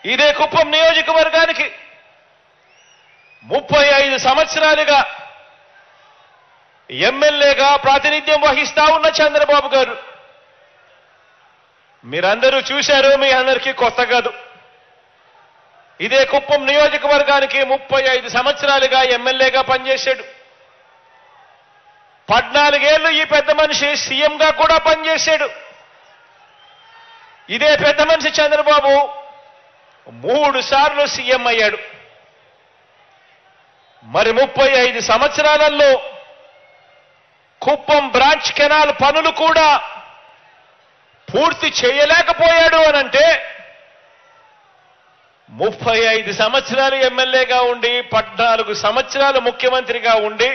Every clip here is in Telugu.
ఇదే కుప్పం నియోజకవర్గానికి 35 సంవత్సరాలుగా ఎమ్మెల్యేగా ప్రాతినిధ్యం వహిస్తా ఉన్న చంద్రబాబు గారు, మీరందరూ చూశారు, మీ అందరికీ కొత్త కాదు. ఇదే కుప్పం నియోజకవర్గానికి 35 సంవత్సరాలుగా ఎమ్మెల్యేగా పనిచేశాడు. 14 ఏళ్లు ఈ పెద్ద మనిషి సీఎంగా కూడా పనిచేశాడు. ఇదే పెద్ద మనిషి చంద్రబాబు 3 సార్లు సీఎం అయ్యాడు. మరి 35 సంవత్సరాలలో కుప్పం బ్రాంచ్ కెనాల్ పనులు కూడా పూర్తి చేయలేకపోయాడు అనంటే 35 సంవత్సరాలు ఎమ్మెల్యేగా ఉండి 14 సంవత్సరాలు ముఖ్యమంత్రిగా ఉండి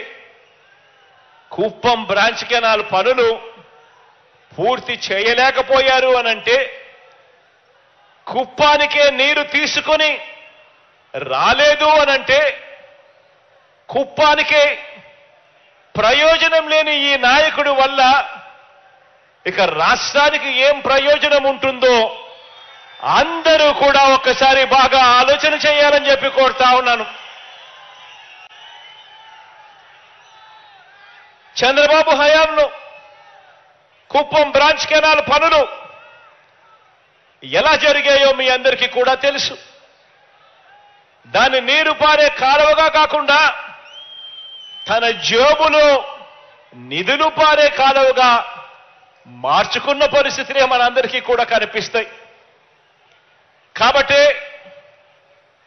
కుప్పం బ్రాంచ్ కెనాల్ పనులు పూర్తి చేయలేకపోయారు అనంటే కుప్పానికే నీరు తీసుకొని రాలేదు అనంటే కుప్పానికే ప్రయోజనం లేని ఈ నాయకుడి వల్ల ఇక రాష్ట్రానికి ఏం ప్రయోజనం ఉంటుందో అందరూ కూడా ఒక్కసారి బాగా ఆలోచన చేయాలని చెప్పి కోరుతా ఉన్నాను. చంద్రబాబు హయాంలో కుప్పం బ్రాంచ్ కెనాల్ పనులు ఎలా జరిగాయో మీ అందరికీ కూడా తెలుసు. దాన్ని నీరు పారే కాలువగా కాకుండా తన జేబులో నిధులు పారే కాలువగా మార్చుకున్న పరిస్థితులే మనందరికీ కూడా కనిపిస్తాయి. కాబట్టి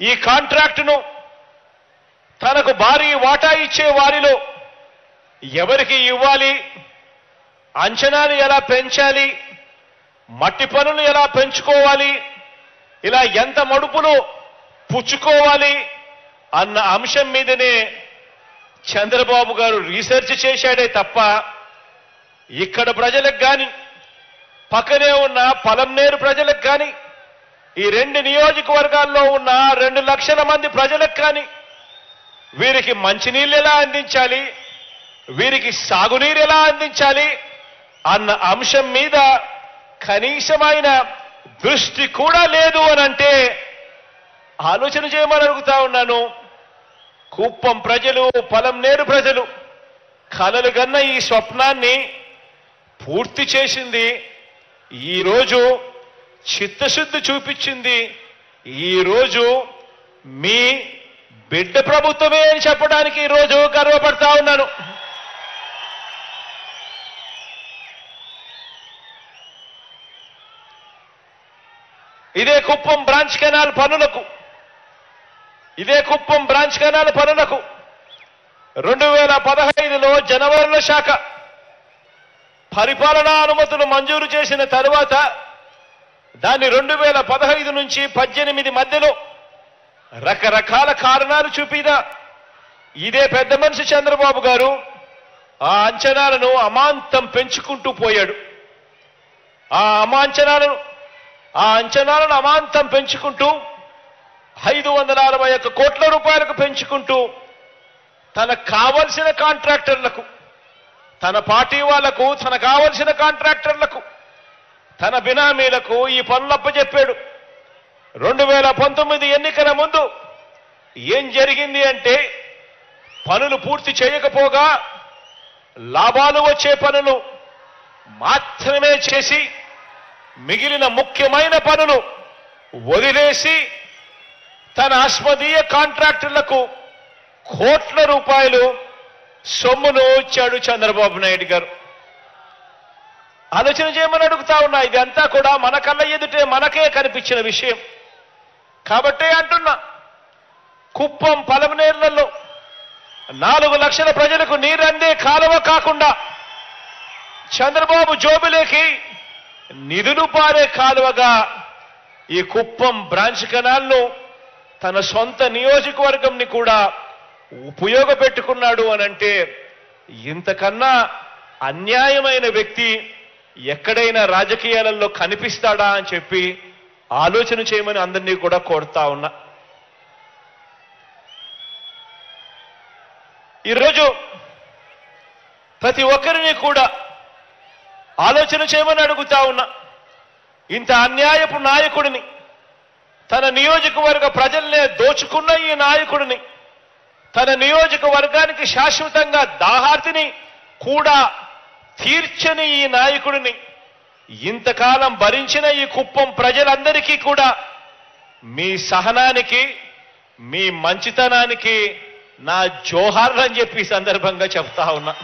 ఈ కాంట్రాక్టును తనకు భారీ వాటా ఇచ్చే వారిలో ఎవరికి ఇవ్వాలి, అంచనాలు ఎలా పెంచాలి, మట్టి పనులు ఎలా పెంచుకోవాలి, ఇలా ఎంత మడుపులు పుచ్చుకోవాలి అన్న అంశం మీదనే చంద్రబాబు గారు రీసెర్చ్ చేశాడే తప్ప ఇక్కడ ప్రజలకు కానీ పక్కనే ఉన్న పలంనేరు ప్రజలకు కానీ ఈ 2 నియోజకవర్గాల్లో ఉన్న 2 లక్షల మంది ప్రజలకు కానీ వీరికి మంచినీళ్ళు ఎలా అందించాలి, వీరికి సాగునీరు ఎలా అందించాలి అన్న అంశం మీద కనీసమైన దృష్టి కూడా లేదు అనంటే ఆలోచన చేయమని అడుగుతా ఉన్నాను. కుప్పం ప్రజలు, పలంనేరు ప్రజలు కలలు గన్న ఈ స్వప్నాన్ని పూర్తి చేసింది ఈరోజు, చిత్తశుద్ధి చూపించింది ఈరోజు మీ బిడ్డ ప్రభుత్వమే అని చెప్పడానికి ఈరోజు గర్వపడతా ఉన్నాను. ఇదే కుప్పం బ్రాంచ్ కెనాల్ పనులకు 2015లో జనవరిలో శాఖ పరిపాలనా అనుమతులు మంజూరు చేసిన తరువాత దాన్ని 2015 నుంచి 18 మధ్యలో రకరకాల కారణాలు చూపిన ఇదే పెద్ద మనిషి చంద్రబాబు గారు ఆ అంచనాలను అమాంతం పెంచుకుంటూ పోయాడు. ఆ అంచనాలను అమాంతం పెంచుకుంటూ 541 కోట్ల రూపాయలకు పెంచుకుంటూ తనకు కావలసిన కాంట్రాక్టర్లకు, తన పార్టీ వాళ్లకు, తనకు కావలసిన కాంట్రాక్టర్లకు, తన బినామీలకు ఈ పనులు అప్పచెప్పాడు. 2019 ఎన్నికల ముందు ఏం జరిగింది అంటే పనులు పూర్తి చేయకపోగా లాభాలు వచ్చే పనులు మాత్రమే చేసి మిగిలిన ముఖ్యమైన పనులు వదిలేసి తన అస్మదీయ కాంట్రాక్టర్లకు కోట్ల రూపాయలు సొమ్మును ఇచ్చాడు చంద్రబాబు నాయుడు గారు. ఆలోచన చేయమని అడుగుతా ఉన్నా. ఇదంతా కూడా మన కళ్ళ ఎదుటే మనకే కనిపించిన విషయం కాబట్టే అంటున్నా. కుప్పం పలమనేర్లలో 4 లక్షల ప్రజలకు నీరందే కాలువ కాకుండా చంద్రబాబు జోబులేకి నిధులు పారే కాలువగా ఈ కుప్పం బ్రాంచ్ కెనాల్ను తన సొంత నియోజకవర్గంని కూడా ఉపయోగపెట్టుకున్నాడు అనంటే ఇంతకన్నా అన్యాయమైన వ్యక్తి ఎక్కడైనా రాజకీయాలలో కనిపిస్తాడా అని చెప్పి ఆలోచన చేయమని అందరినీ కూడా కోరుతా ఉన్నా. ఈరోజు ప్రతి ఒక్కరిని కూడా ఆలోచన చేయమని అడుగుతా ఉన్నా. ఇంత అన్యాయపు నాయకుడిని తన నియోజకవర్గ ప్రజల్నే దోచుకున్న ఈ నాయకుడిని, తన నియోజకవర్గానికి శాశ్వతంగా దాహార్తిని కూడా తీర్చని ఈ నాయకుడిని, ఇంతకాలం భరించిన ఈ కుప్పం ప్రజలందరికీ కూడా మీ సహనానికి, మీ మంచితనానికి నా జోహార్లు అని చెప్పి ఈ సందర్భంగా చెప్తా ఉన్నా.